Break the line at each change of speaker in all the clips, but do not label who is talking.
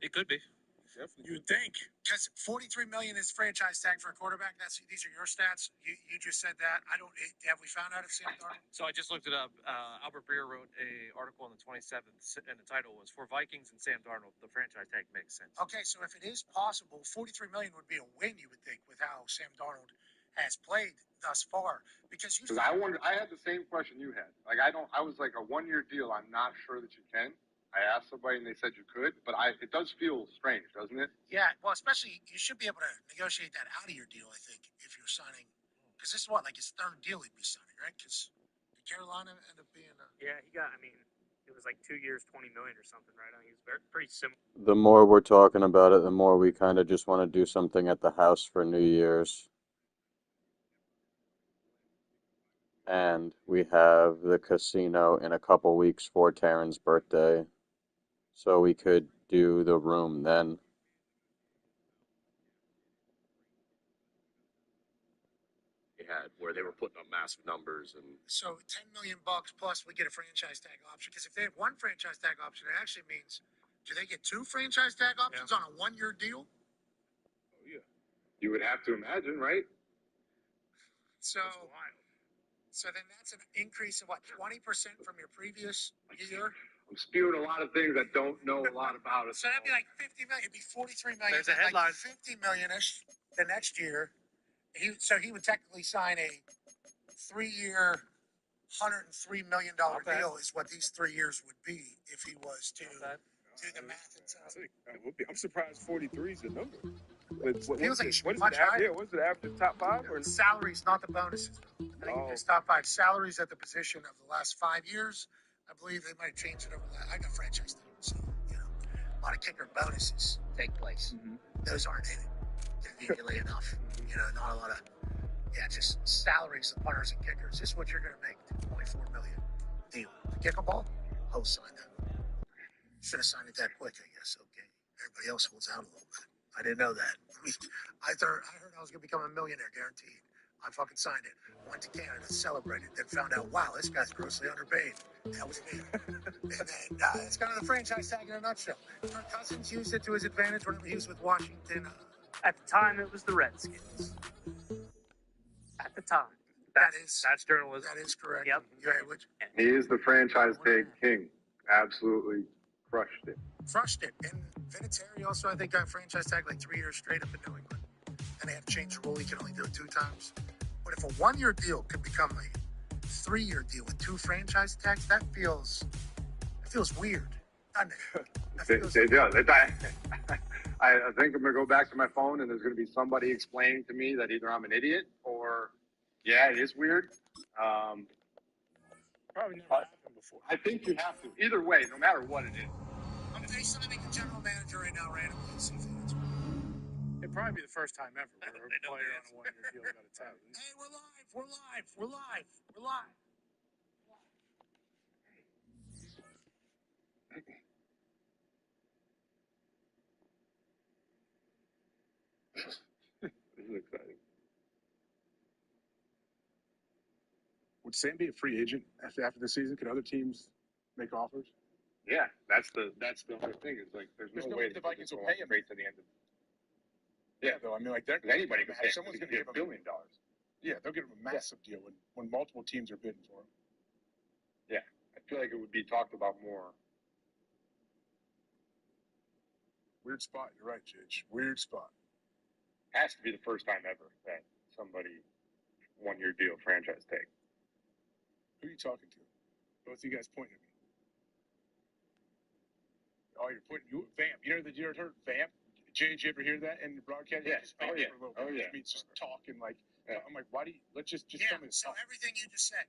It could be.
Definitely. You would think.
Because $43 million is franchise tag for a quarterback. These are your stats. You just said that. Have we found out if Sam Darnold?
So I just looked it up. Albert Breer wrote a article on the 27th, and the title was "For Vikings and Sam Darnold, the franchise tag makes sense."
Okay, so if it is possible, $43 million would be a win. You would think with how Sam Darnold has played thus far. Because
I had the same question you had. Like I was like a 1-year deal. I'm not sure that you can. I asked somebody and they said you could, but it does feel strange, doesn't it?
Yeah, well, especially you should be able to negotiate that out of your deal, I think, if you're signing. Because this is like his third deal he'd be signing, right? Because Carolina ended up being
Yeah, he got, it was like 2 years, $20 million or something, right? He was pretty similar.
The more we're talking about it, the more we kind of just want to do something at the house for New Year's. And we have the casino in a couple weeks for Taryn's birthday. So we could do the room then.
They had where they were putting up massive numbers, and
so $10 million plus we get a franchise tag option. Because if they have one franchise tag option, it actually means do they get 2 franchise tag options on a 1-year deal?
Oh yeah, you would have to imagine, right?
So then that's an increase of what, 20% from your previous year?
I'm spewing a lot of things I don't know a lot about.
So that'd be like $50 million. It'd be $43 million.
There's a headline.
Like $50 million-ish the next year. So he would technically sign a 3-year, $103 million deal is what these 3 years would be if he was to do the math.
I'm surprised 43 is the number.
Feels like it should be
much higher.
higher.
What's it after the top 5? Or
salaries, not the bonuses. I think it's top 5 salaries at the position of the last 5 years. I believe they might change it over that. I got franchise tags, so a lot of kicker bonuses take place. Those aren't in it conveniently enough. Not a lot of just salaries of punters and kickers. This is what you're going to make. $24 million deal. The kick a ball, sign that. Should have signed it that quick, I guess. Okay, everybody else holds out a little bit. I didn't know that. I heard I was going to become a millionaire, guaranteed. I fucking signed it. Went to Canada, celebrated, then found out, wow, this guy's grossly underpaid. That was me. And then it's kind of the franchise tag in a nutshell. Kirk Cousins used it to his advantage whenever he was with Washington.
At the time, it was the Redskins. At the time.
That's journalism.
That is correct.
Yep.
He is the franchise tag king. Absolutely crushed it.
And Vinatieri also, I think, got franchise tag like 3 years straight up in New England. And they had to change the rule. He can only do it 2 times. But if a 1-year deal could become a 3-year deal with 2 franchise tags, that feels weird. Doesn't it?
I think I'm going to go back to my phone and there's going to be somebody explaining to me that either I'm an idiot or, yeah, it is weird.
Probably never happened before.
I think you have to. Either way, no matter what it is.
I'm going to tell you something, the general manager right now randomly and see if he answers.
It'd probably be the first time ever where a player on a 1-year deal got a tag.
Hey, we're live.
This is exciting.
Would Sam be a free agent after the season? Could other teams make offers?
Yeah, that's the other thing. Is like there's no way
the Vikings will pay him
straight to the end of.
Yeah, though. I mean, like
anybody can pay him.
Someone's going to give him $1 billion. Yeah, they'll give him a massive deal when multiple teams are bidding for him.
Yeah, I feel like it would be talked about more.
Weird spot. You're right, Jidge. Weird spot.
Has to be the first time ever that somebody 1-year deal franchise tag.
Who are you talking to? Both of you guys pointing at me. Oh, you're pointing. Vamp. You ever heard Vamp? Did you ever hear that in the broadcast?
Yeah.
For a little bit. Which means just talking like. Yeah. I'm like, why do you? Let's just tell me.
So everything you just said,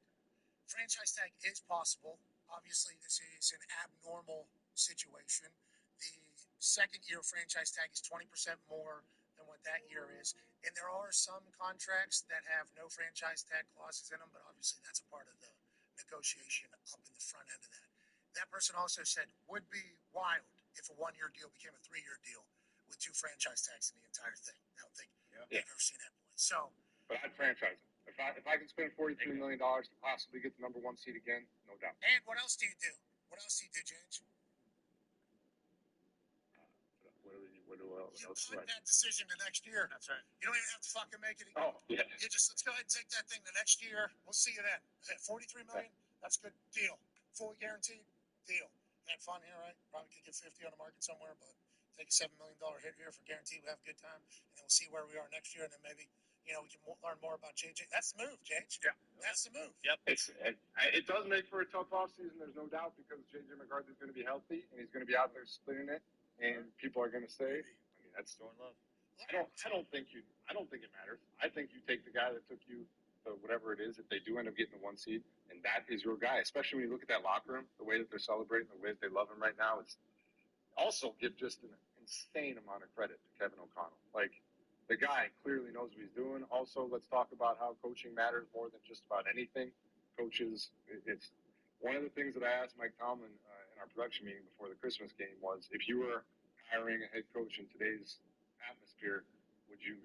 franchise tag is possible. Obviously, this is an abnormal situation. The second year franchise tag is 20% more than what that year is, and there are some contracts that have no franchise tag clauses in them, but obviously that's a part of the negotiation up in the front end of that. That person also said would be wild if a 1-year deal became a 3-year deal with 2 franchise tags in the entire thing. I don't think I've ever seen that point. So,
but I'd franchise him. If I can spend $43 million to possibly get the number 1 seed again, no doubt.
And what else do you do? What else do you do, James?
For
You put that decision to next year.
That's right.
You don't even have to fucking make it.
Oh, yeah.
You just, let's go ahead and take that thing to next year. We'll see you then. Is that 43 million? That's a good deal. Fully guaranteed deal. Had fun here, right? Probably could get 50 on the market somewhere, but take a $7 million hit here for guaranteed. We have a good time, and then we'll see where we are next year, and then maybe, you know, we can learn more about JJ. That's the move, JJ.
Yeah.
That's the move.
Yep.
It does make for a tough offseason, there's no doubt, because JJ McCarthy's going to be healthy, and he's going to be out there splitting it, and people are going to say, I mean, that's
Throwing love.
I don't think it matters. I think you take the guy that took you to whatever it is. If they do end up getting the 1 seed, and that is your guy, especially when you look at that locker room, the way that they're celebrating, the way that they love him right now, it's also give just an insane amount of credit to Kevin O'Connell. Like, the guy clearly knows what he's doing. Also, let's talk about how coaching matters more than just about anything. Coaches, it's one of the things that I asked Mike Tomlin in our production meeting before the Christmas game was, if you were hiring a head coach in today's atmosphere, would you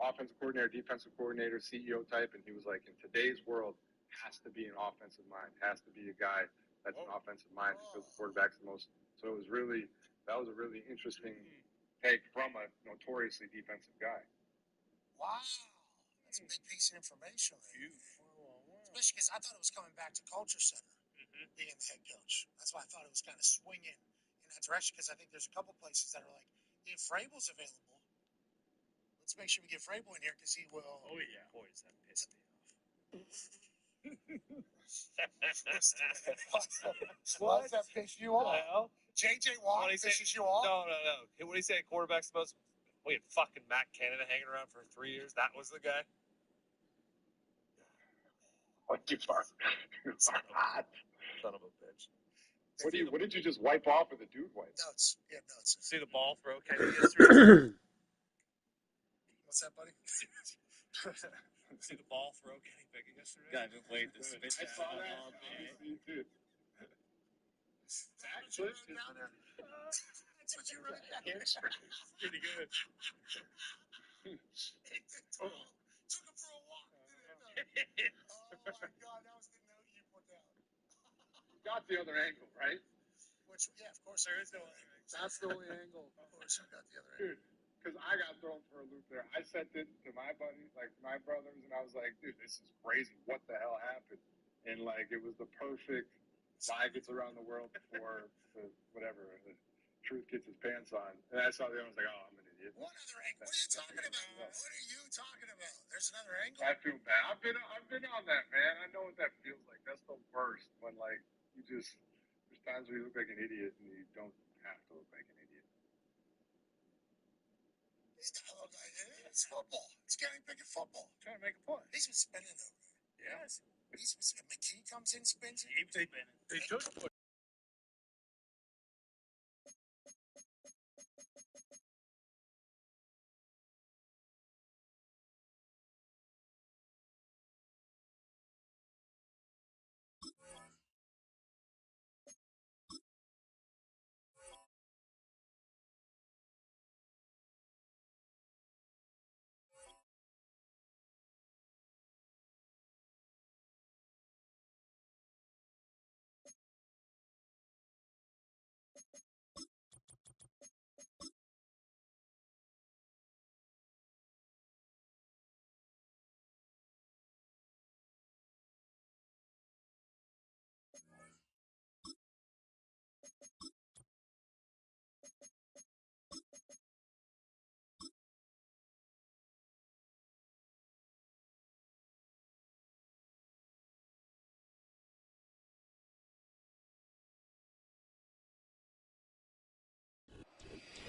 offensive coordinator, defensive coordinator, CEO type? And he was like, in today's world, has to be an offensive mind, has to be a guy that's an offensive mind because the quarterback's the most. So that was a really interesting take from a notoriously defensive guy.
Wow. That's a big piece of information. Especially because I thought it was coming back to Culture Center, being the head coach. That's why I thought it was kind of swinging in that direction, because I think there's a couple places that are like, if Vrabel's available, let's make sure we get Vrabel in here because he will.
Oh yeah. Boy, does that piss me off.
Why does that piss you off?
Well,
JJ Watt
What he said-
pisses you off?
no. What do you say? Quarterback's supposed. We had fucking Matt Canada hanging around for 3 years. That was the guy.
Like, you are hot.
Son of a bitch.
What did you just wipe off with a dude wipe?
Notes. Yeah, notes.
See the ball throw Kenny yesterday.
What's that, buddy?
See the ball throw Kenny Pickett yesterday.
Guy been waiting to spit
I
that
saw
out
that.
all day.
Obviously, you did.
That's what you wrote down there. That's what you wrote down there.
Pretty good.
Took him for a walk. Oh my God, that was the note you put down.
Got the other angle, right?
Which, yeah, of course, there is no other angle.
That's the only angle.
Of course, I got the other angle.
Dude, because I got thrown for a loop there. I sent it to my buddies, like my brothers, and I was like, dude, this is crazy. What the hell happened? And like, it was the perfect fly gets around the world before the truth gets his pants on. And I saw the other one, I was like, oh, I'm an idiot.
What other angle? What are you talking about? What are you talking about? There's another angle?
I feel bad. I've been on that, man. I know what that feels like. That's the worst when like there's times where you look like an idiot and you don't have to look like an idiot.
It's football. It's Kenny Pickett football.
Trying to make a point.
He's been spinning over there.
Yes.
McKee comes in, spins it.
They took.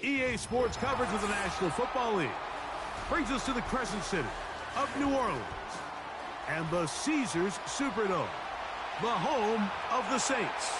EA Sports coverage of the National Football League brings us to the Crescent City of New Orleans and the Caesars Superdome, the home of the Saints.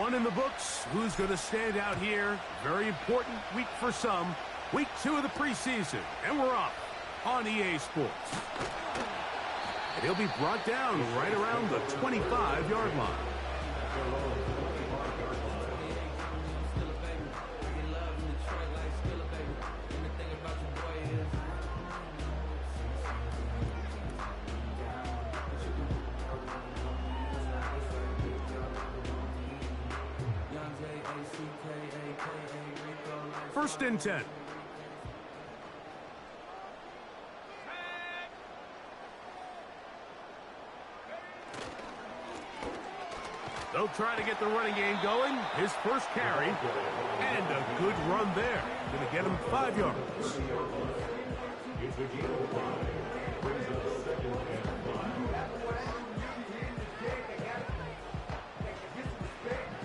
1 in the books. Who's going to stand out here? Very important week for some. Week 2 of the preseason. And we're off on EA Sports. And he'll be brought down right around the 25-yard line. First and 10. They'll try to get the running game going. His first carry. And a good run there. Going to get him 5 yards.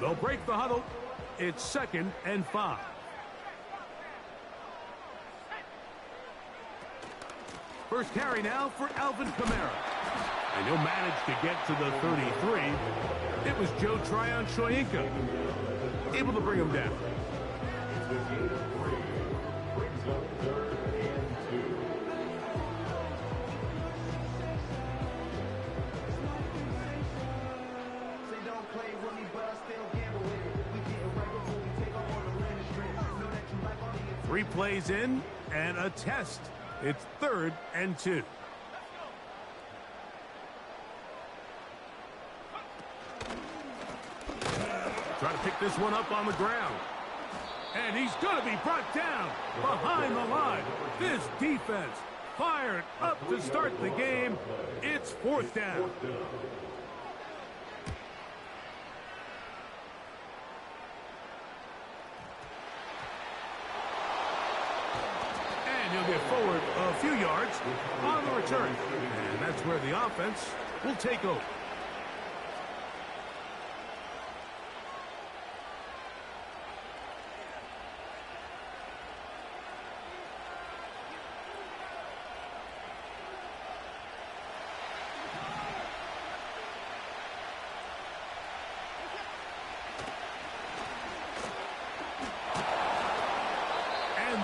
They'll break the huddle. It's 2nd and 5. First carry now for Alvin Kamara. And he'll manage to get to the 33. It was Joe Tryon-Shoyinka able to bring him down. Three plays in and a test. It's 3rd and 2. Try to pick this one up on the ground. And he's going to be brought down behind the line. This defense fired up to start the game. It's 4th down. And he'll get forward a few yards on the return. And that's where the offense will take over.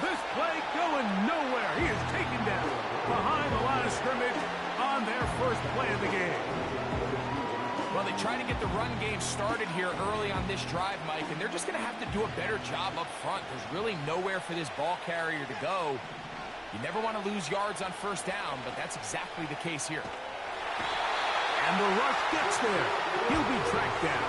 This play going nowhere. He is taken down behind the line of scrimmage on their first play of the game.
Well, they try to get the run game started here early on this drive, Mike, and they're just going to have to do a better job up front. There's really nowhere for this ball carrier to go. You never want to lose yards on first down, but that's exactly the case here.
And the rush gets there. He'll be tracked down.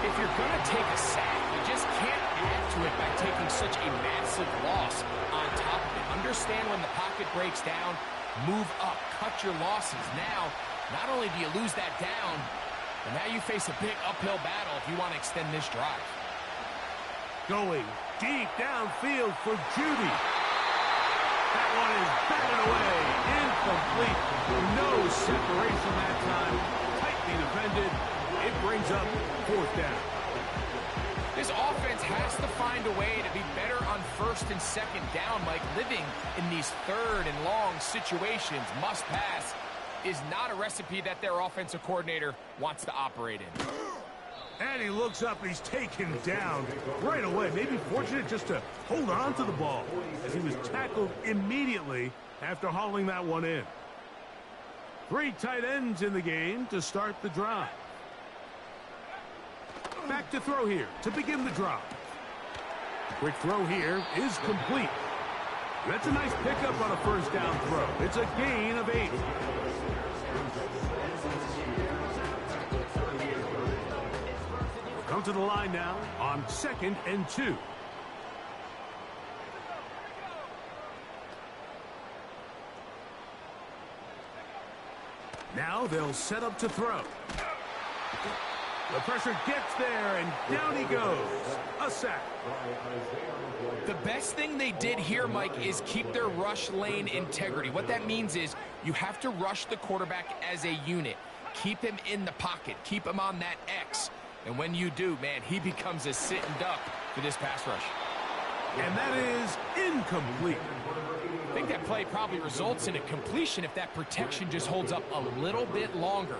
If you're going to take a sack, you just can't add to it by taking such a massive loss on top of it. Understand when the pocket breaks down, move up, cut your losses. Now, not only do you lose that down, but now you face a big uphill battle if you want to extend this drive.
Going deep downfield for Judy. That one is batted away. Incomplete. No separation that time. Tightly defended. It brings up 4th down.
This offense has to find a way to be better on 1st and 2nd down, Mike. Living in these 3rd and long situations, must pass, is not a recipe that their offensive coordinator wants to operate in.
And he looks up, he's taken down right away. Maybe fortunate just to hold on to the ball as he was tackled immediately after hauling that one in. 3 tight ends in the game to start the drive. Back to throw here to begin the drive. Quick throw here is complete. That's a nice pickup on a first down throw. It's a gain of 8. Come to the line now on 2nd and 2. Now they'll set up to throw. The pressure gets there, and down he goes. A sack.
The best thing they did here, Mike, is keep their rush lane integrity. What that means is you have to rush the quarterback as a unit. Keep him in the pocket. Keep him on that X. And when you do, man, he becomes a sitting duck for this pass rush.
And that is incomplete.
I think that play probably results in a completion if that protection just holds up a little bit longer.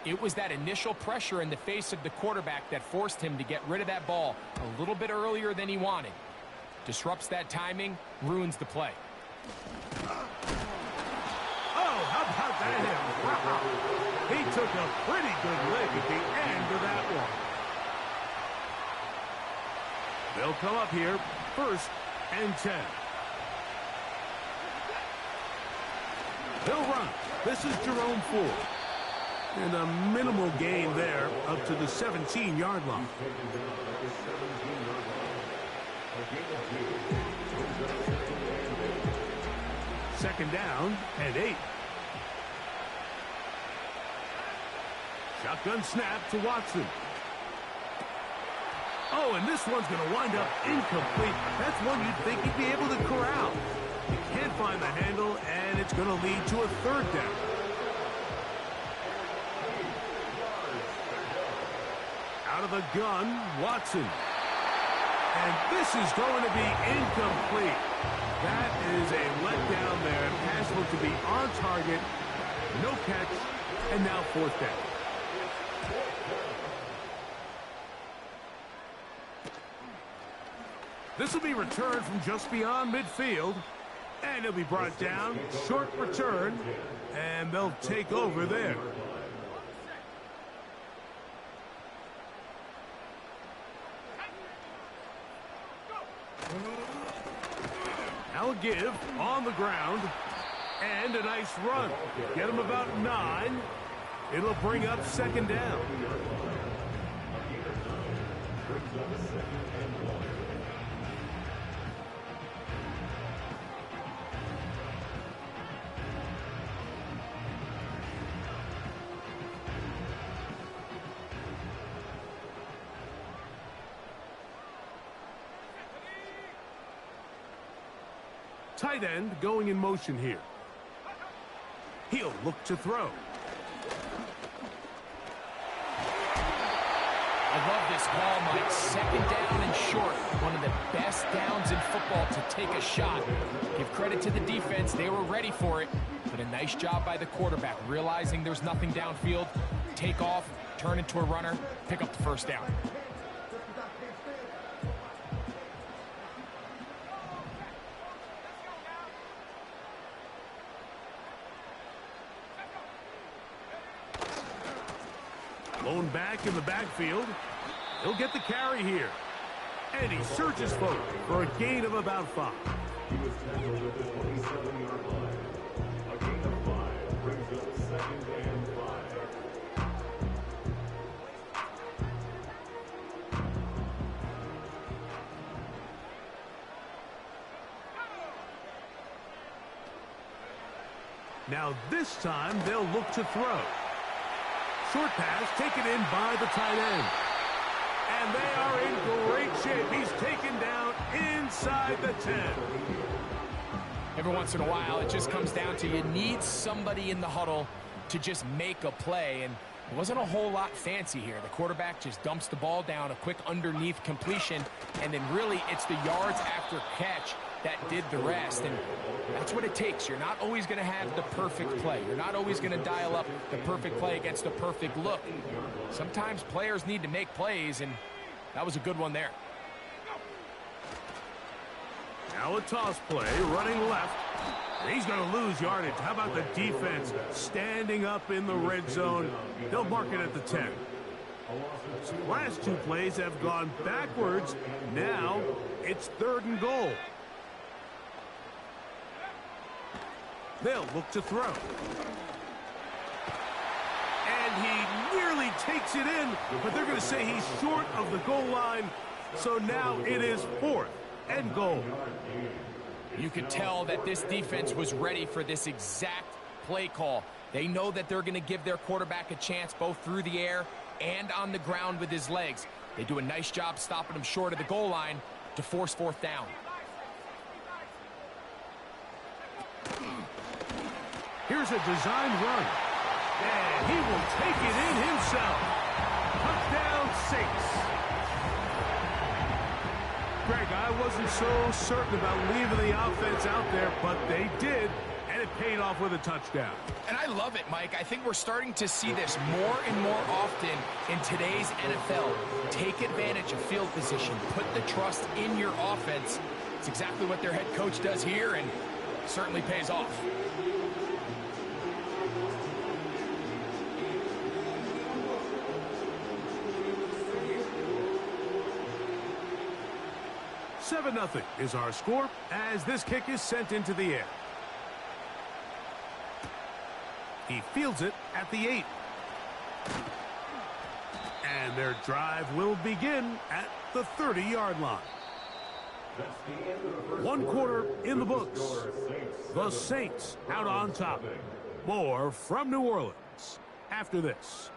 It was that initial pressure in the face of the quarterback that forced him to get rid of that ball a little bit earlier than he wanted. Disrupts that timing, ruins the play.
Oh, how about that hit? Wow. He took a pretty good lick at the end of that one. They'll come up here, 1st and 10. He'll run. This is Jerome Ford. And a minimal gain there up to the 17-yard line. Second down and 8. Shotgun snap to Watson. Oh, and this one's going to wind up incomplete. That's one you'd think he'd be able to corral. He can't find the handle, and it's going to lead to a 3rd down. Out of the gun, Watson. And this is going to be incomplete. That is a letdown there. Pass looked to be on target. No catch, and now 4th down. This will be returned from just beyond midfield. And it'll be brought down. Short return. And they'll take over there. Now a give on the ground. And a nice run. Get him about 9. It'll bring up 2nd down. Tight end going in motion here. He'll look to throw.
I love this call, Mike. 2nd down and short. One of the best downs in football to take a shot. Give credit to the defense. They were ready for it. But a nice job by the quarterback, realizing there's nothing downfield. Take off, turn into a runner, pick up the 1st down.
Lone back in the backfield. He'll get the carry here. And he surges forward for a gain of about 5. Now this time they'll look to throw. Short pass taken in by the tight end. And they are in great shape. He's taken down inside the 10.
Every once in a while, it just comes down to you need somebody in the huddle to just make a play. And it wasn't a whole lot fancy here. The quarterback just dumps the ball down, a quick underneath completion, and then really it's the yards after catch that did the rest. And that's what it takes. You're not always going to have the perfect play. You're not always going to dial up the perfect play against the perfect look. Sometimes players need to make plays, and that was a good one there.
Now a toss play, running left. He's going to lose yardage. How about the defense standing up in the red zone? They'll mark it at the 10. Last 2 plays have gone backwards. Now it's 3rd and goal. They'll look to throw. And he nearly takes it in, but they're going to say he's short of the goal line. So now it is 4th and goal.
You could tell that this defense was ready for this exact play call. They know that they're going to give their quarterback a chance both through the air and on the ground with his legs. They do a nice job stopping him short of the goal line to force 4th down.
Here's a designed run. And he will take it in himself. Touchdown, Saints. Greg, I wasn't so certain about leaving the offense out there, but they did. And it paid off with a touchdown.
And I love it, Mike. I think we're starting to see this more and more often in today's NFL. Take advantage of field position. Put the trust in your offense. It's exactly what their head coach does here, and certainly pays off.
"7-0 is our score as this kick is sent into the air. He fields it at the 8. And their drive will begin at the 30-yard line. 1 quarter in the books. The Saints out on top. More from New Orleans after this.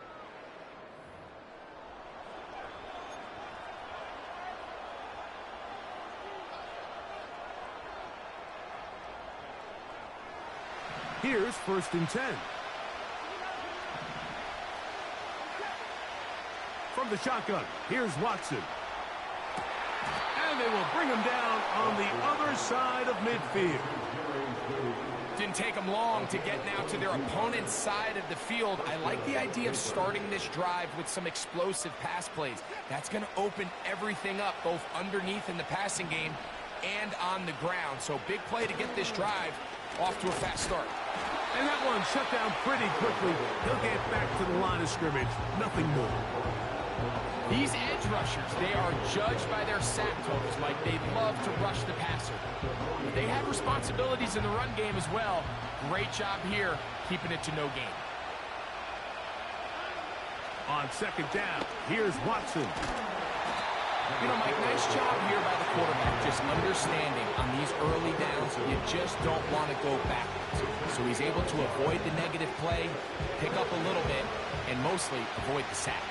Here's 1st and 10. From the shotgun, here's Watson. And they will bring him down on the other side of midfield.
Didn't take them long to get now to their opponent's side of the field. I like the idea of starting this drive with some explosive pass plays. That's going to open everything up, both underneath in the passing game and on the ground. So big play to get this drive off to a fast start.
And that one shut down pretty quickly. He'll get back to the line of scrimmage. Nothing more.
These edge rushers, they are judged by their sack totals, Mike. They love to rush the passer. But they have responsibilities in the run game as well. Great job here, keeping it to no gain.
On 2nd down, here's Watson.
You know, Mike, nice job here by the quarterback, just understanding on these early downs, you just don't want to go backwards. So he's able to avoid the negative play, pick up a little bit, and mostly avoid the sack.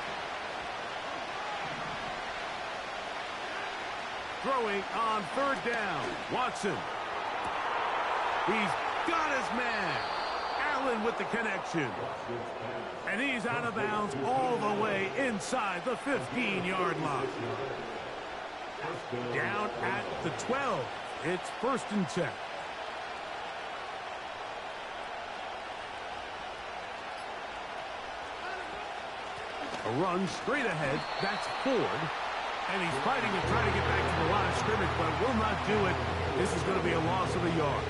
Throwing on 3rd down, Watson. He's got his man. Allen with the connection. And he's out of bounds all the way inside the 15-yard line. Down at the 12. It's 1st and 10. A run straight ahead. That's Ford. And he's fighting and trying to get back to the line of scrimmage, but will not do it. This is going to be a loss of a yard.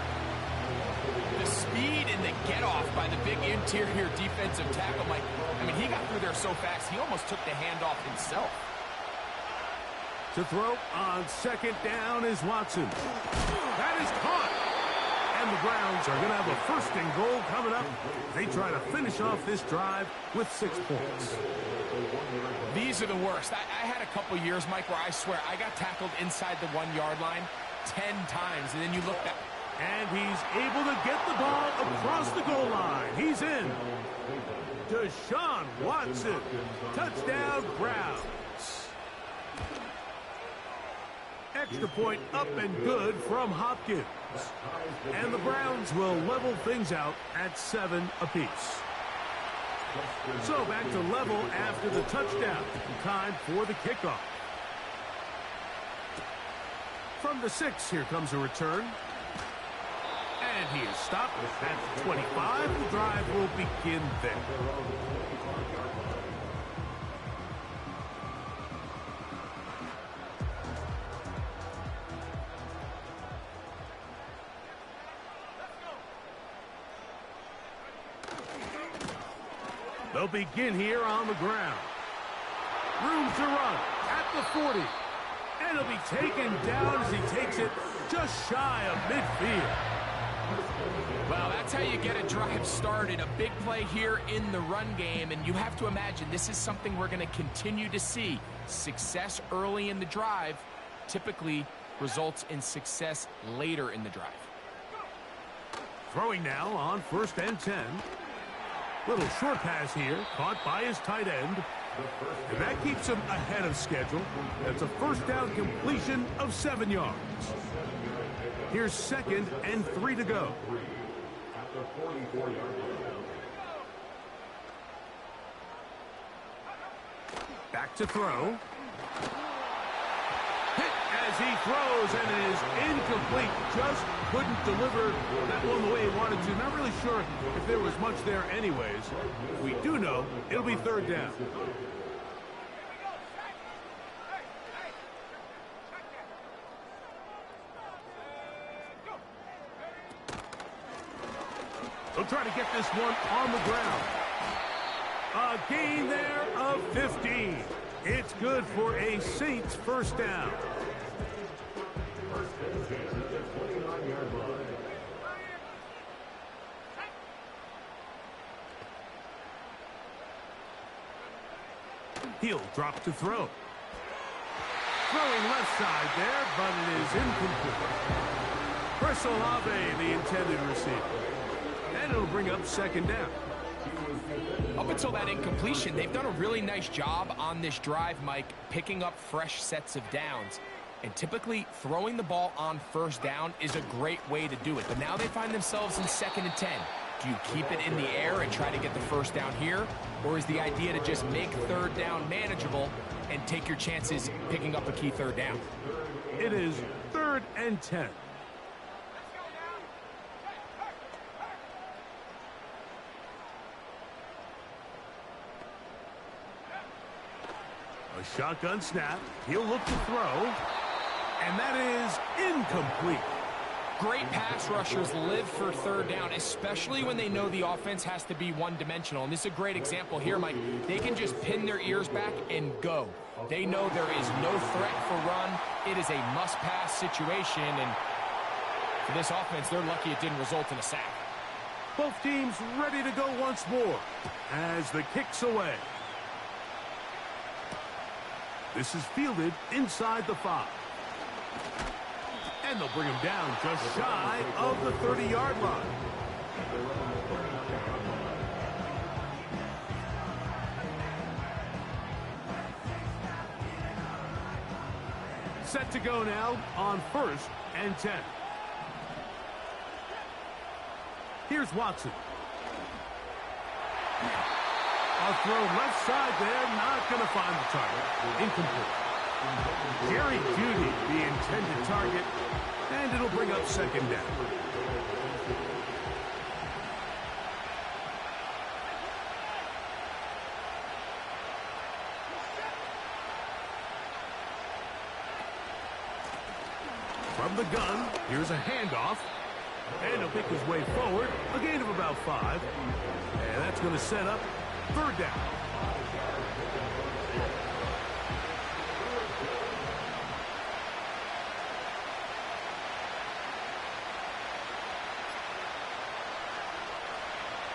The speed and the get-off by the big interior defensive tackle, Mike. I mean, he got through there so fast, he almost took the handoff himself.
To throw on 2nd down is Watson. That is caught. And the Browns are going to have a 1st and goal coming up. They try to finish off this drive with 6 points.
These are the worst. I had a couple years, Mike, where I swear I got tackled inside the 1-yard line 10 times, and then you look back.
And he's able to get the ball across the goal line. He's in. Deshaun Watson. Touchdown, Browns. Extra point up and good from Hopkins. And the Browns will level things out at 7 apiece. So back to level after the touchdown. Time for the kickoff. From the 6, here comes a return. And he is stopped at 25. The drive will begin there. They'll begin here on the ground. Room to run at the 40. And he'll be taken down as he takes it just shy of midfield.
Well, that's how you get a drive started. A big play here in the run game, and you have to imagine this is something we're going to continue to see. Success early in the drive typically results in success later in the drive.
Throwing now on 1st and 10. Little short pass here, caught by his tight end. And that keeps him ahead of schedule. That's a 1st down completion of 7 yards. Here's 2nd and 3 to go. Back to throw. Hit as he throws, and it is incomplete, just couldn't deliver that one the way he wanted to. Not really sure if there was much there anyways. We do know it'll be third down. They'll try to get this one on the ground. A gain there of 15. It's good for a Saints first down. He'll drop to throw. Throwing left side there, but it is incomplete. PreSeasonwk2, the intended receiver. And it'll bring up second down.
Up until that incompletion, they've done a really nice job on this drive, Mike, picking up fresh sets of downs. And typically, throwing the ball on first down is a great way to do it. But now they find themselves in 2nd and 10. Do you keep it in the air and try to get the first down here? Or is the idea to just make third down manageable and take your chances picking up a key third down?
It is 3rd and 10. A shotgun snap. He'll look to throw. And that is incomplete.
Great pass rushers live for third down, especially when they know the offense has to be one-dimensional. And this is a great example here, Mike. They can just pin their ears back and go. They know there is no threat for run. It is a must-pass situation. And for this offense, they're lucky it didn't result in a sack.
Both teams ready to go once more as the kick's away. This is fielded inside the 5. And they'll bring him down just shy of the 30-yard line. Set to go now on 1st and 10. Here's Watson. A throw left side there, not going to find the target. Incomplete. Jerry Jeudy, the intended target, and it'll bring up second down. From the gun, here's a handoff, and he'll pick his way forward, a gain of about 5, and that's going to set up third down.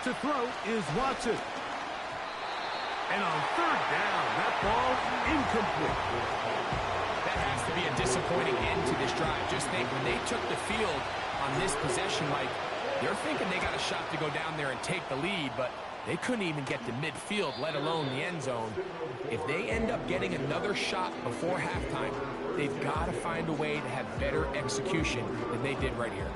To throw is Watson. And on third down, that ball incomplete.
That has to be a disappointing end to this drive. Just think, when they took the field on this possession, Mike, they're thinking they got a shot to go down there and take the lead, but they couldn't even get to midfield, let alone the end zone. If they end up getting another shot before halftime, they've got to find a way to have better execution than they did right here.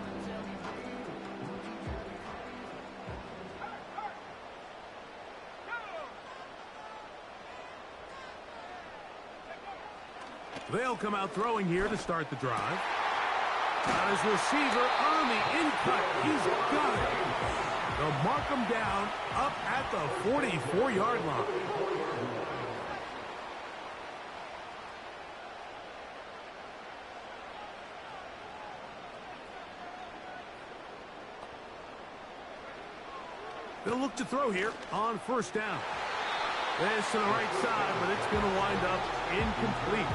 They'll come out throwing here to start the drive. Got his receiver on the in-cut. He's got it. They'll mark him down up at the 44-yard line. They'll look to throw here on first down. This to the right side, but it's going to wind up incomplete.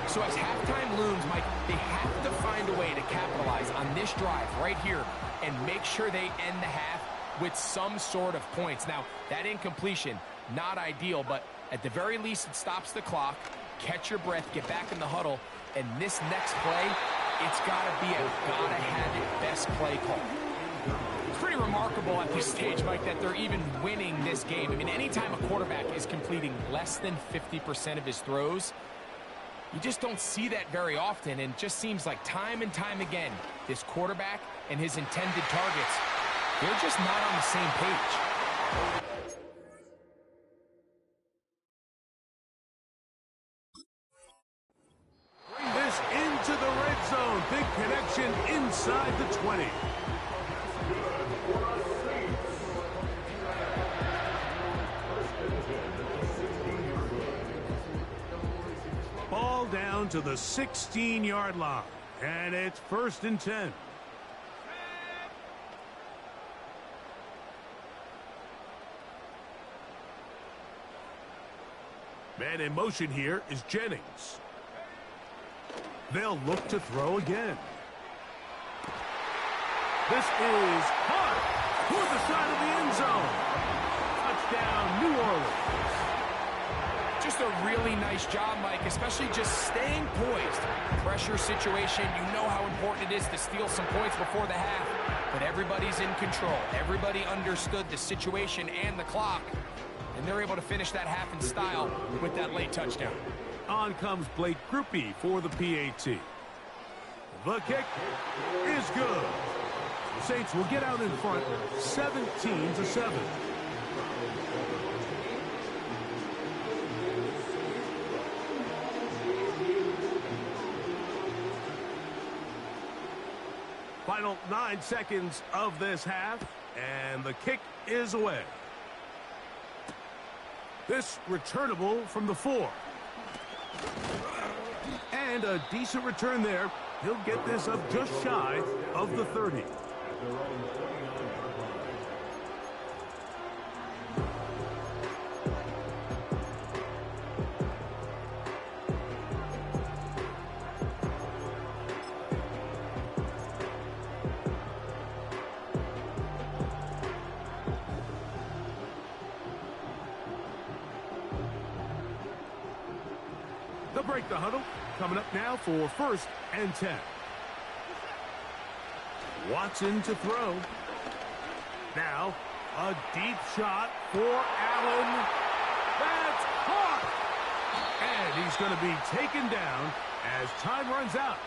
So as halftime looms, Mike, they have to find a way to capitalize on this drive right here and make sure they end the half with some sort of points. Now, that incompletion, not ideal, but at the very least it stops the clock. Catch your breath, get back in the huddle, and this next play, it's got to be a gotta-have-it best play call. It's pretty remarkable at this stage, Mike, that they're even winning this game. I mean, anytime a quarterback is completing less than 50% of his throws, you just don't see that very often, and it just seems like time and time again, this quarterback and his intended targets, they're just not on the same page.
Bring this into the red zone. Big connection inside the 20. Ball down to the 16-yard line. And it's 1st and 10. Man in motion here is Jennings. They'll look to throw again. This is caught toward the side of the end zone. Touchdown, New Orleans.
Just a really nice job, Mike, especially just staying poised. Pressure situation, you know how important it is to steal some points before the half. But everybody's in control. Everybody understood the situation and the clock. And they're able to finish that half in style with that late touchdown.
On comes Blake Grupe for the PAT. The kick is good. The Saints will get out in front 17-7. Final 9 seconds of this half, and the kick is away. This returnable from the 4. And a decent return there. He'll get this up just shy of the 30. They'll break the huddle. Coming up now for 1st and 10. Watson to throw. Now, a deep shot for Allen. That's caught! And he's going to be taken down as time runs out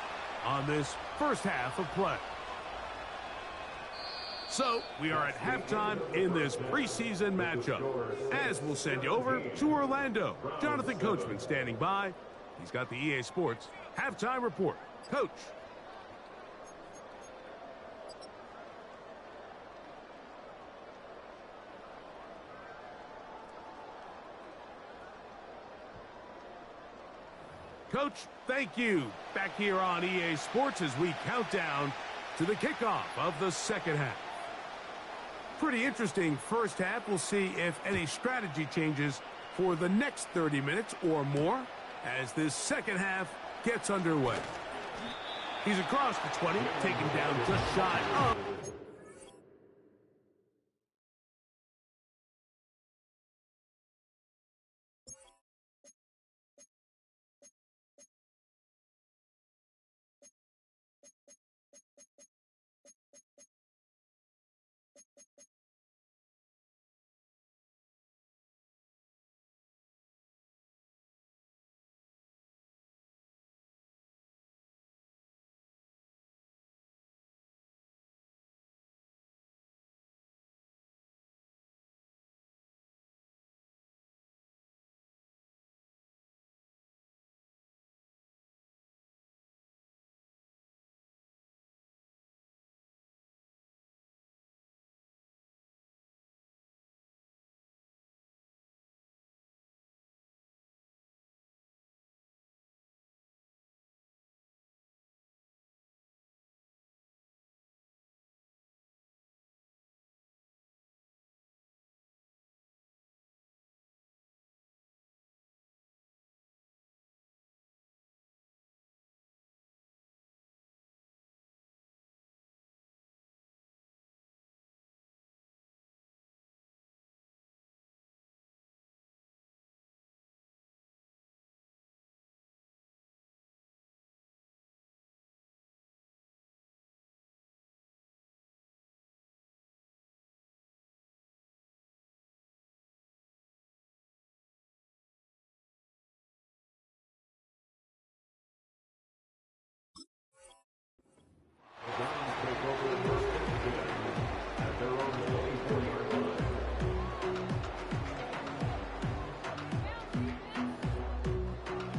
on this first half of play. So, we are at halftime in this preseason matchup. As we'll send you over to Orlando. Jonathan Coachman standing by. He's got the EA Sports halftime report. Coach. Coach, thank you. Back here on EA Sports as we count down to the kickoff of the second half. Pretty interesting first half. We'll see if any strategy changes for the next 30 minutes or more as this second half gets underway. He's across the 20, taken down just shy of...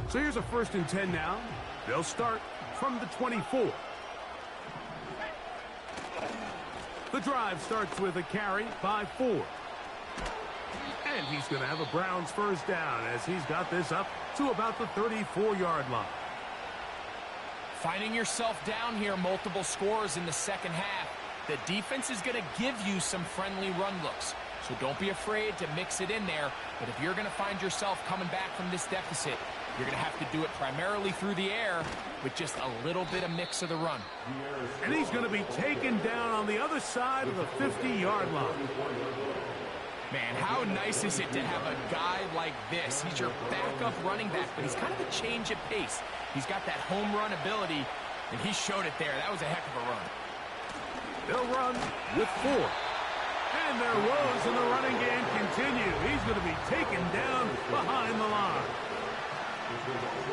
So here's a 1st and 10 now. They'll start from the 24. The drive starts with a carry by Ford. And he's going to have a Browns first down as he's got this up to about the 34-yard line.
Finding yourself down here, multiple scores in the second half. The defense is going to give you some friendly run looks. So don't be afraid to mix it in there. But if you're going to find yourself coming back from this deficit, you're going to have to do it primarily through the air with just a little bit of mix of the run.
And he's going to be taken down on the other side of the 50-yard line.
Man, how nice is it to have a guy like this? He's your backup running back, but he's kind of a change of pace. He's got that home run ability, and he showed it there. That was a heck of a run.
They'll run with 4. And their woes in the running game continue. He's going to be taken down behind the line.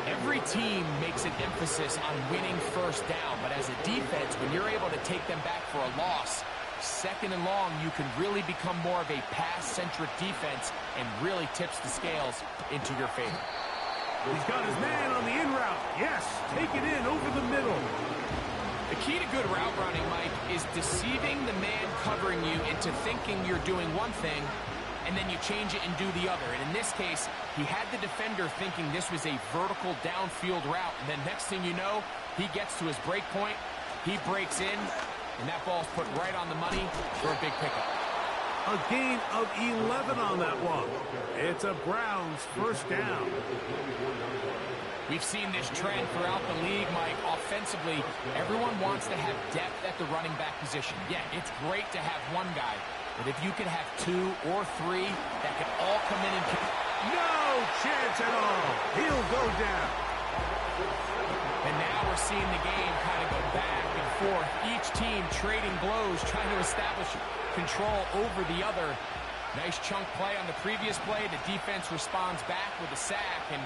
Every team makes an emphasis on winning first down, but as a defense, when you're able to take them back for a loss, second and long, you can really become more of a pass-centric defense and really tips the scales into your favor.
He's got his man on the in route. Yes, take it in over the middle.
The key to good route running, Mike, is deceiving the man covering you into thinking you're doing one thing, and then you change it and do the other. And in this case, he had the defender thinking this was a vertical downfield route, and then next thing you know, he gets to his break point, he breaks in, and that ball's put right on the money for a big pickup.
A gain of 11 on that one. It's a Browns first down.
We've seen this trend throughout the league, Mike. Offensively, everyone wants to have depth at the running back position. Yeah, it's great to have one guy, but if you can have 2 or 3 that can all come in and...
No chance at all. He'll go down.
And now we're seeing the game kind of go back and forth. Each team trading blows, trying to establish control over the other. Nice chunk play on the previous play. The defense responds back with a sack, and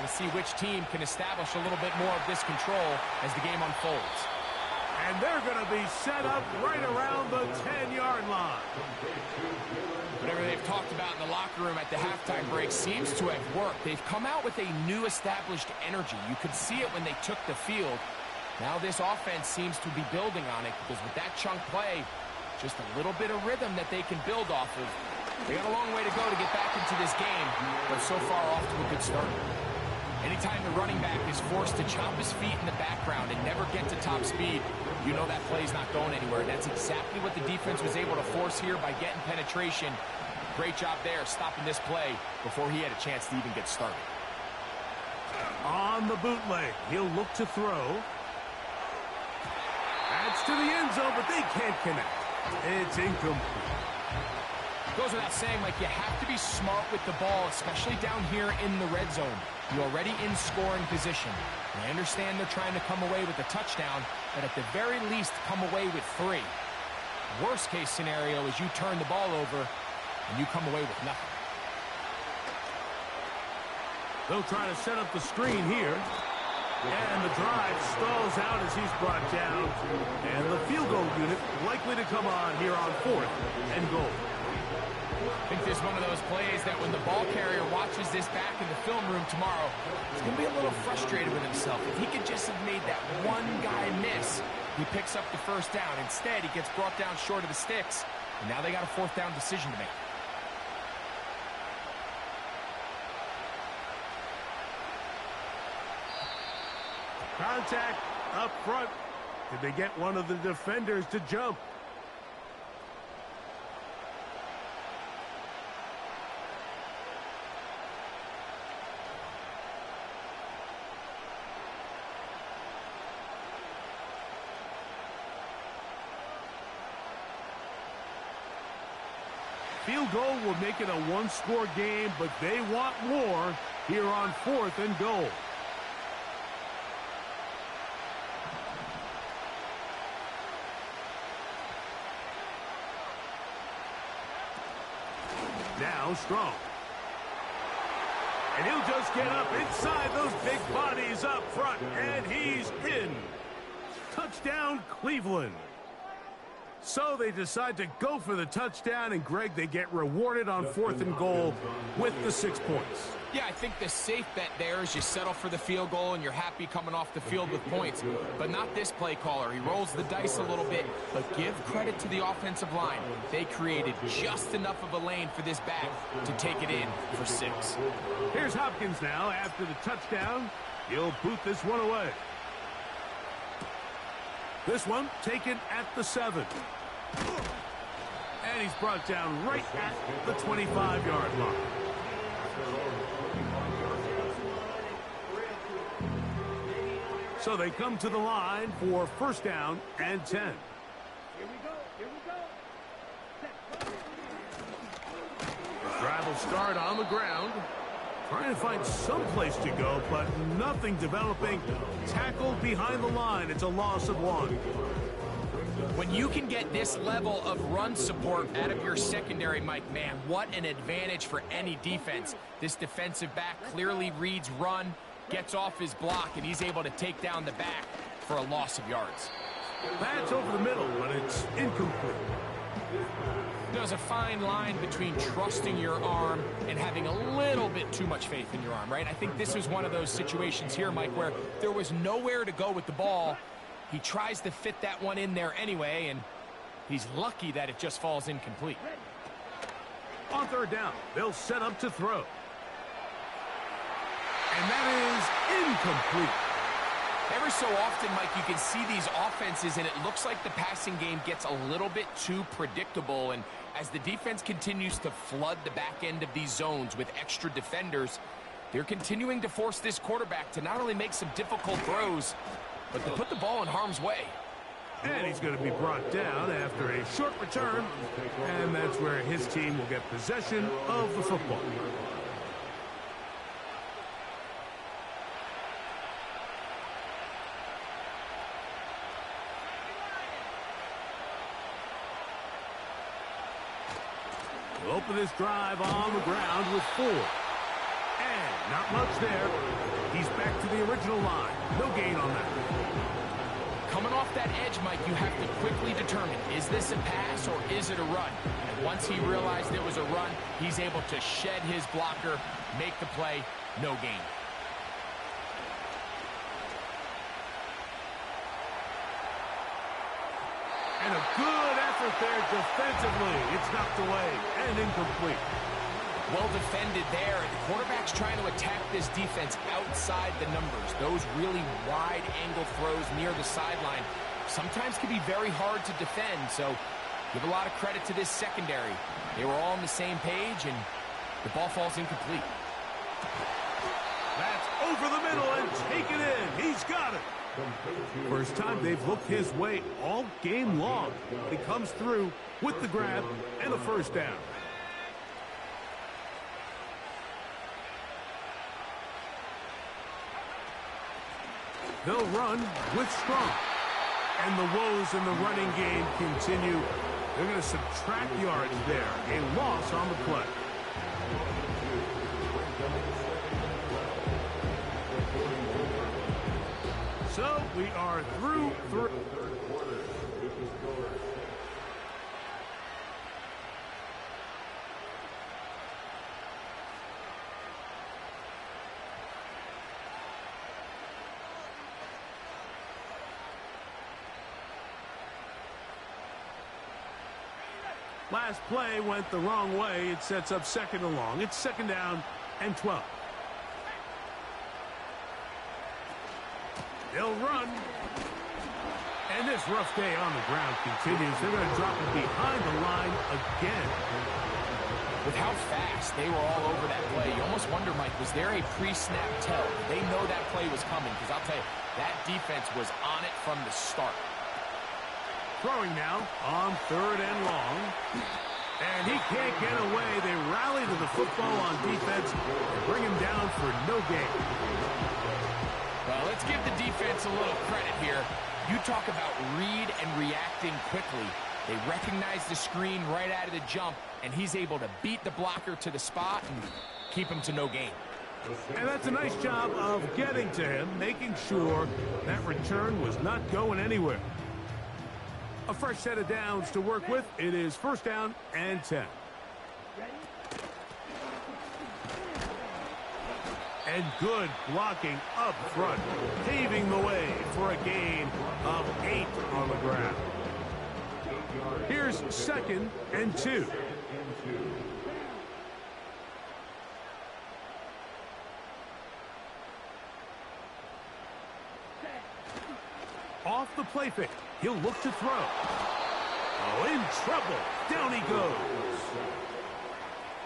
we'll see which team can establish a little bit more of this control as the game unfolds.
And they're going to be set up right around the 10-yard line.
Whatever they've talked about in the locker room at the halftime break seems to have worked. They've come out with a new established energy. You could see it when they took the field. Now this offense seems to be building on it because with that chunk play, just a little bit of rhythm that they can build off of. They got a long way to go to get back into this game, but so far off to a good start. Anytime the running back is forced to chop his feet in the background and never get to top speed, you know that play's not going anywhere. And that's exactly what the defense was able to force here by getting penetration. Great job there, stopping this play before he had a chance to even get started.
On the bootleg, he'll look to throw. Adds to the end zone, but they can't connect. It's incomplete.
Goes without saying, like, you have to be smart with the ball, especially down here in the red zone. You're already in scoring position. And I understand they're trying to come away with a touchdown, but at the very least, come away with 3. Worst case scenario is you turn the ball over and you come away with nothing.
They'll try to set up the screen here. And the drive stalls out as he's brought down. And the field goal unit likely to come on here on 4th and goal.
I think this is one of those plays that when the ball carrier watches this back in the film room tomorrow, he's going to be a little frustrated with himself. If he could just have made that one guy miss, he picks up the first down. Instead, he gets brought down short of the sticks, and now they got a 4th down decision to make.
Contact up front. Did they get one of the defenders to jump? Field goal will make it a 1-score game, but they want more here on 4th and goal. Now Strong. And he'll just get up inside those big bodies up front, and he's in. Touchdown, Cleveland. So they decide to go for the touchdown, and Greg, they get rewarded on 4th and goal with the 6 points.
Yeah, I think the safe bet there is you settle for the field goal and you're happy coming off the field with points. But not this play caller. He rolls the dice a little bit, but give credit to the offensive line. They created just enough of a lane for this back to take it in for 6.
Here's Hopkins now after the touchdown. He'll boot this one away. This one taken at the 7. And he's brought down right at the 25-yard line. So they come to the line for 1st down and 10. The drive will start on the ground. Trying to find some place to go, but nothing developing. Tackled behind the line. It's a loss of 1.
When you can get this level of run support out of your secondary, Mike, man, what an advantage for any defense. This defensive back clearly reads run, gets off his block, and he's able to take down the back for a loss of yards.
That's over the middle, but it's incomplete.
There's a fine line between trusting your arm and having a little bit too much faith in your arm, right? I think this was one of those situations here, Mike, where there was nowhere to go with the ball. He tries to fit that one in there anyway, and he's lucky that it just falls incomplete.
On 3rd down, they'll set up to throw. And that is incomplete.
Every so often, Mike, you can see these offenses, and it looks like the passing game gets a little bit too predictable. And as the defense continues to flood the back end of these zones with extra defenders, they're continuing to force this quarterback to not only make some difficult throws, but to put the ball in harm's way.
And he's going to be brought down after a short return, and that's where his team will get possession of the football. We'll open this drive on the ground with 4. And not much there. He's back to the original line. No gain on that.
Coming off that edge, Mike, you have to quickly determine, is this a pass or is it a run? And once he realized it was a run, he's able to shed his blocker, make the play, no gain.
And a good effort there defensively. It's knocked away and incomplete.
Well defended there, and the quarterback's trying to attack this defense outside the numbers. Those really wide angle throws near the sideline sometimes can be very hard to defend, so give a lot of credit to this secondary. They were all on the same page, and the ball falls incomplete.
That's over the middle and taken in. He's got it. First time they've looked his way all game long. He comes through with the grab and a 1st down. They'll run with Strong. And the woes in the running game continue. They're going to subtract yards there. A loss on the play. So we are through. Last play went the wrong way. It sets up 2nd and long. It's 2nd down and 12. They'll run. And this rough day on the ground continues. They're going to drop it behind the line again.
With how fast they were all over that play, you almost wonder, Mike, was there a pre-snap tell? They know that play was coming, because I'll tell you, that defense was on it from the start.
Throwing now on 3rd and long. And he can't get away. They rally to the football on defense and bring him down for no gain.
Well, let's give the defense a little credit here. You talk about read and reacting quickly. They recognize the screen right out of the jump, and he's able to beat the blocker to the spot and keep him to no gain.
And that's a nice job of getting to him, making sure that return was not going anywhere. A fresh set of downs to work with. It is 1st down and 10. And good blocking up front, paving the way for a gain of 8 on the ground. Here's 2nd and 2. Off the play fake. He'll look to throw. Oh, in trouble. Down he goes.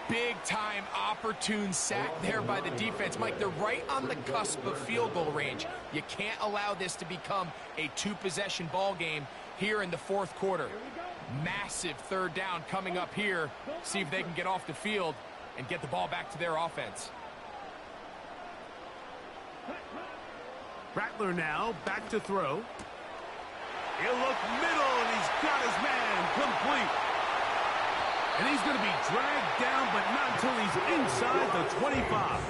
Big-time opportune sack there by the defense. Mike, they're right on the cusp of field goal range. You can't allow this to become a 2-possession ball game here in the 4th quarter. Massive 3rd down coming up here. See if they can get off the field and get the ball back to their offense.
Rattler now back to throw. He'll look middle, and he's got his man complete. And he's going to be dragged down, but not until he's inside the 25.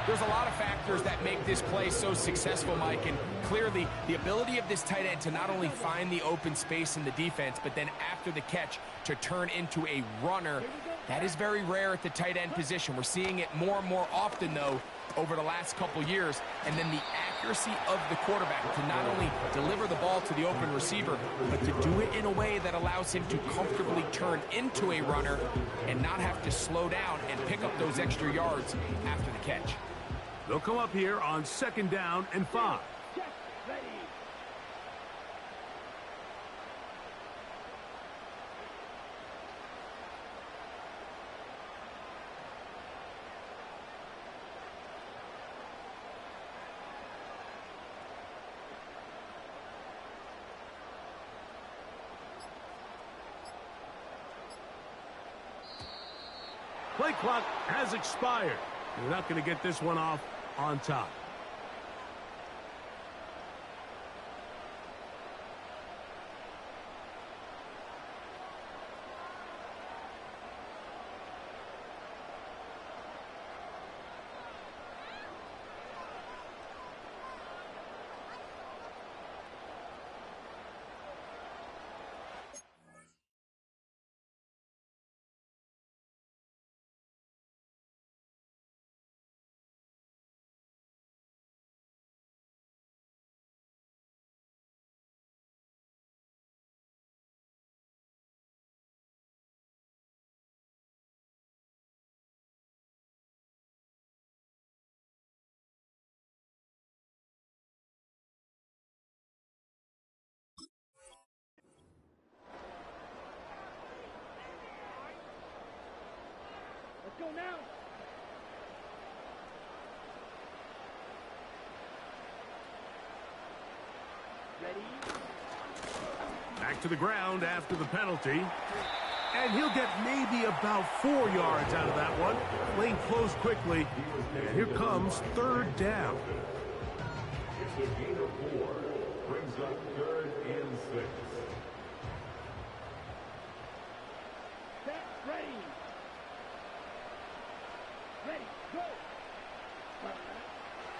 There's a lot of factors that make this play so successful, Mike, and clearly the ability of this tight end to not only find the open space in the defense, but then after the catch to turn into a runner. That is very rare at the tight end position. We're seeing it more and more often, though, over the last couple years. And then the accuracy of the quarterback to not only deliver the ball to the open receiver, but to do it in a way that allows him to comfortably turn into a runner and not have to slow down and pick up those extra yards after the catch.
They'll come up here on 2nd down and 5. Play clock has expired. You're not going to get this one off on top.
Let's go now. Ready?
Back to the ground after the penalty. And he'll get maybe about 4 yards out of that one. Lane closed quickly. And here comes 3rd down.
It's a gain of 4. Brings up 3rd and 6.
Set, ready. Ready, go.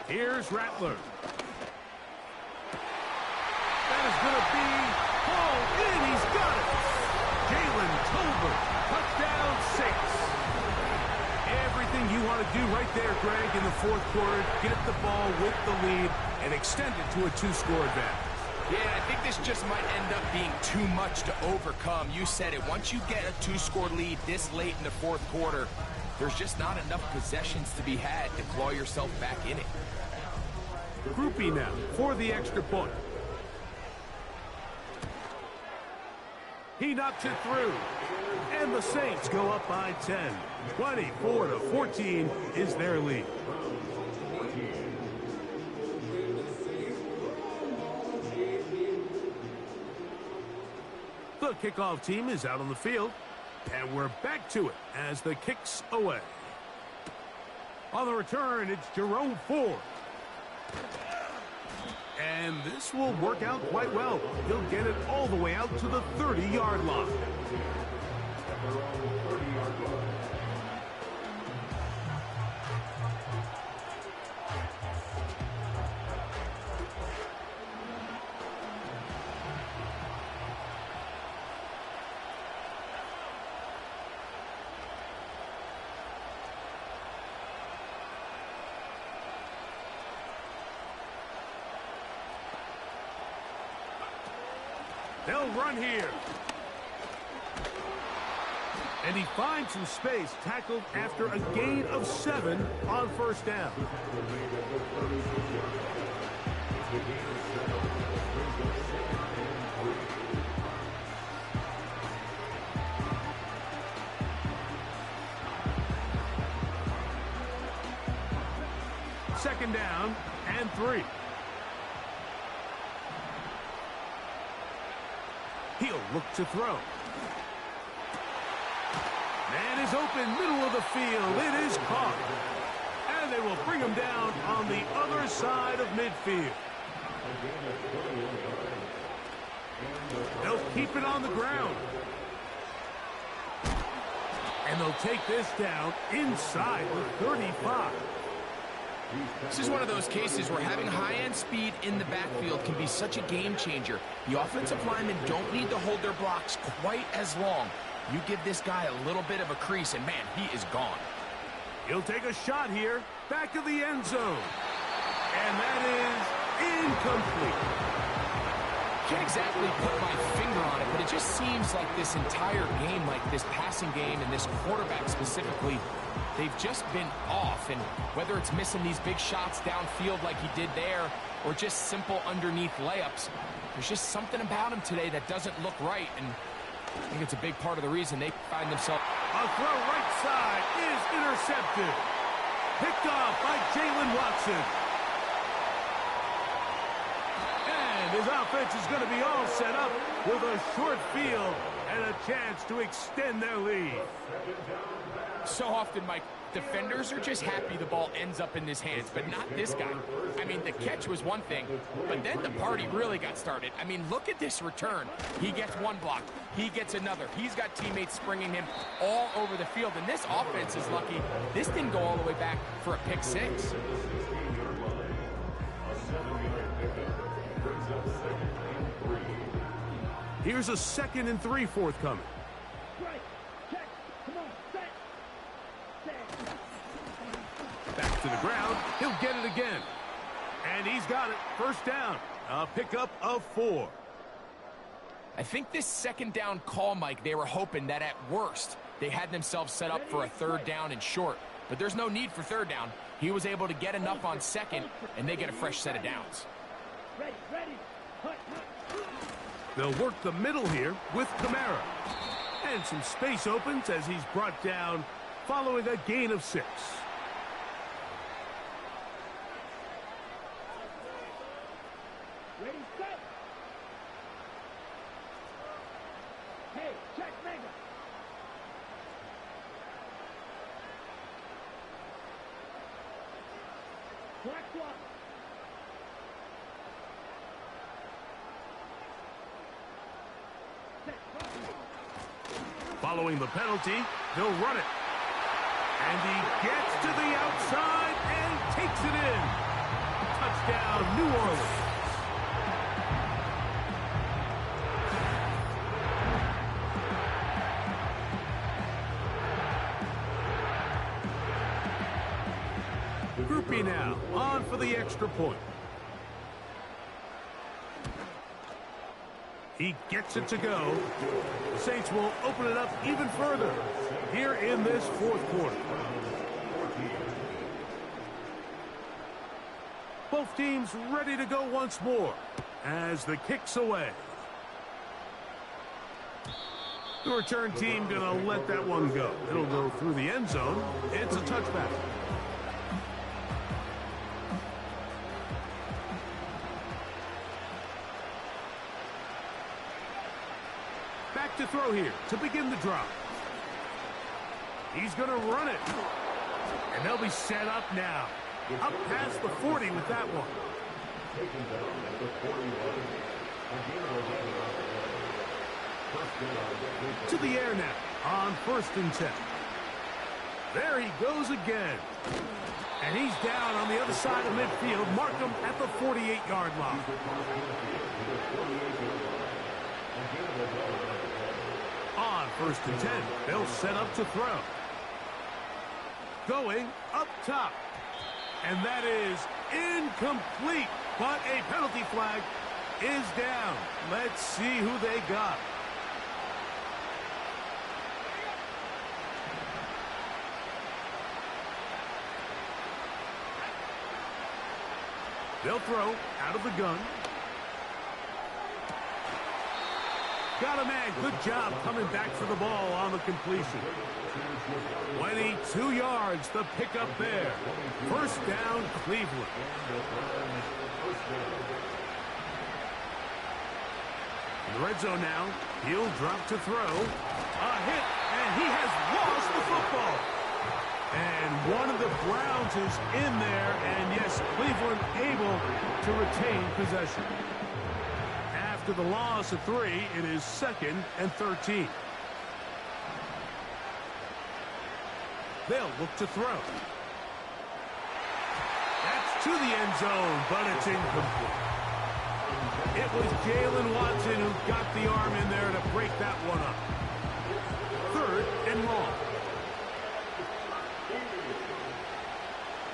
Here's Rattler. That is going to be hauled in. He's got it. Jalen Tolbert, touchdown 6. Everything you want to do right there, Greg, in the 4th quarter. Get the ball with the lead and extend it to a 2-score advantage.
Yeah, I think this just might end up being too much to overcome. You said it. Once you get a 2-score lead this late in the 4th quarter, there's just not enough possessions to be had to claw yourself back in it.
Groupie now for the extra point. He knocks it through. And the Saints go up by 10. 24-14 is their lead. The kickoff team is out on the field. And we're back to it as the kick's away. On the return, it's Jerome Ford. And this will work out quite well. He'll get it all the way out to the 30-yard line. They'll run here. And he finds some space, tackled after a gain of 7 on first down. Second down and 3. He'll look to throw. Man is open, middle of the field. It is caught. And they will bring him down on the other side of midfield. They'll keep it on the ground. And they'll take this down inside the 35.
This is one of those cases where having high-end speed in the backfield can be such a game changer. The offensive linemen don't need to hold their blocks quite as long. You give this guy a little bit of a crease, and man, he is gone.
He'll take a shot here, back of the end zone. And that is incomplete.
Can't exactly put my finger on it, but it just seems like this entire game, like this passing game and this quarterback specifically, they've just been off. And whether it's missing these big shots downfield like he did there or just simple underneath layups, there's just something about him today that doesn't look right. And I think it's a big part of the reason they find themselves.
A throw right side is intercepted. Picked off by Jalen Watson. And his offense is going to be all set up with a short field and a chance to extend their lead.
So often, Mike, defenders are just happy the ball ends up in his hands, but not this guy. I mean, the catch was one thing, but then the party really got started. I mean, look at this return. He gets one block. He gets another. He's got teammates springing him all over the field, and this offense is lucky. This didn't go all the way back for a pick six.
Here's a 2nd and 3 forthcoming. Back to the ground. He'll get it again. And he's got it. First down. A pickup of 4.
I think this second down call, Mike, they were hoping that at worst they had themselves set up for a 3rd down and short. But there's no need for 3rd down. He was able to get enough on 2nd, and they get a fresh set of downs.
They'll work the middle here with Kamara. And some space opens as he's brought down following a gain of 6.
Ready, set. Hey, check mega. Black block.
Following the penalty, they'll run it. And he gets to the outside and takes it in. Touchdown, New Orleans. Groupie now, on for the extra point. He gets it to go. The Saints will open it up even further here in this 4th quarter. Both teams ready to go once more as the kick's away. The return team going to let that one go. It'll go through the end zone. It's a touchback. Back to throw here to begin the drive. He's going to run it. And they'll be set up now. Up past the 40 with that one. To the air now on 1st and 10. There he goes again. And he's down on the other side of midfield. Mark him at the 48-yard line. On 1st and 10, they'll set up to throw. Going up top. And that is incomplete. But a penalty flag is down. Let's see who they got. They'll throw out of the gun. Got a man. Good job coming back for the ball on the completion. 22 yards, the pickup there. First down, Cleveland. In the red zone now, he'll drop to throw. A hit, and he has lost the football. And one of the Browns is in there, and yes, Cleveland able to retain possession. After the loss of 3, it is 2nd and 13. They'll look to throw. That's to the end zone, but it's incomplete. It was Jalen Watson who got the arm in there to break that one up. 3rd and long.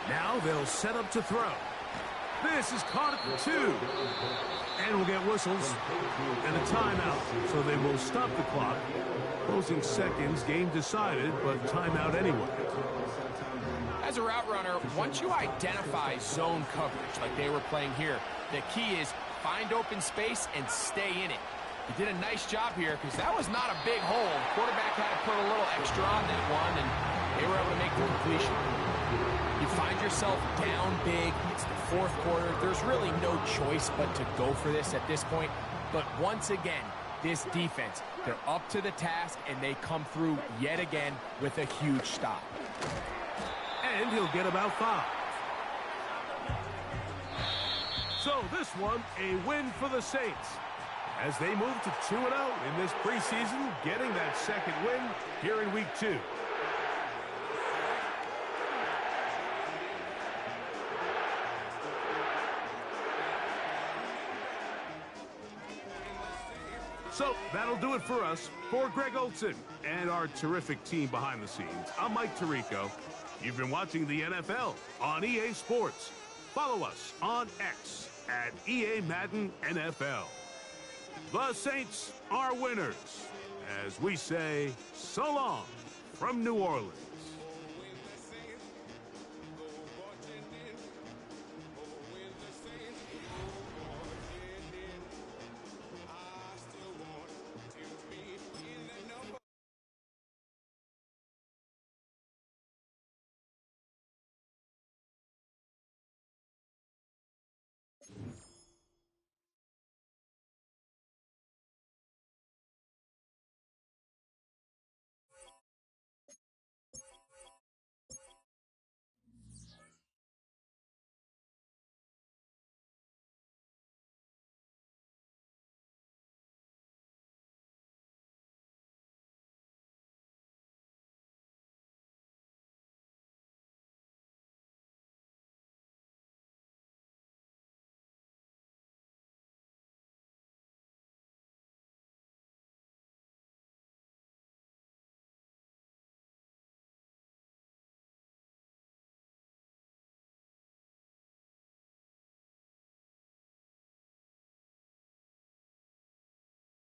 Now they'll set up to throw. This is caught at the 2. And we'll get whistles and a timeout. So they will stop the clock. Closing seconds, game decided, but timeout anyway.
As a route runner, once you identify zone coverage like they were playing here, the key is find open space and stay in it. He did a nice job here because that was not a big hole. Quarterback had to put a little extra on that one, and they were able to make the completion. You find yourself down big. It's the 4th quarter. There's really no choice but to go for this at this point. But once again, this defense, they're up to the task, and they come through yet again with a huge stop.
And he'll get about 5. So this one, a win for the Saints, as they move to 2-0 in this preseason, getting that 2nd win here in Week 2. So that'll do it for us. For Greg Olson and our terrific team behind the scenes, I'm Mike Tirico. You've been watching the NFL on EA Sports. Follow us on X at EA Madden NFL. The Saints are winners, as we say so long from New Orleans.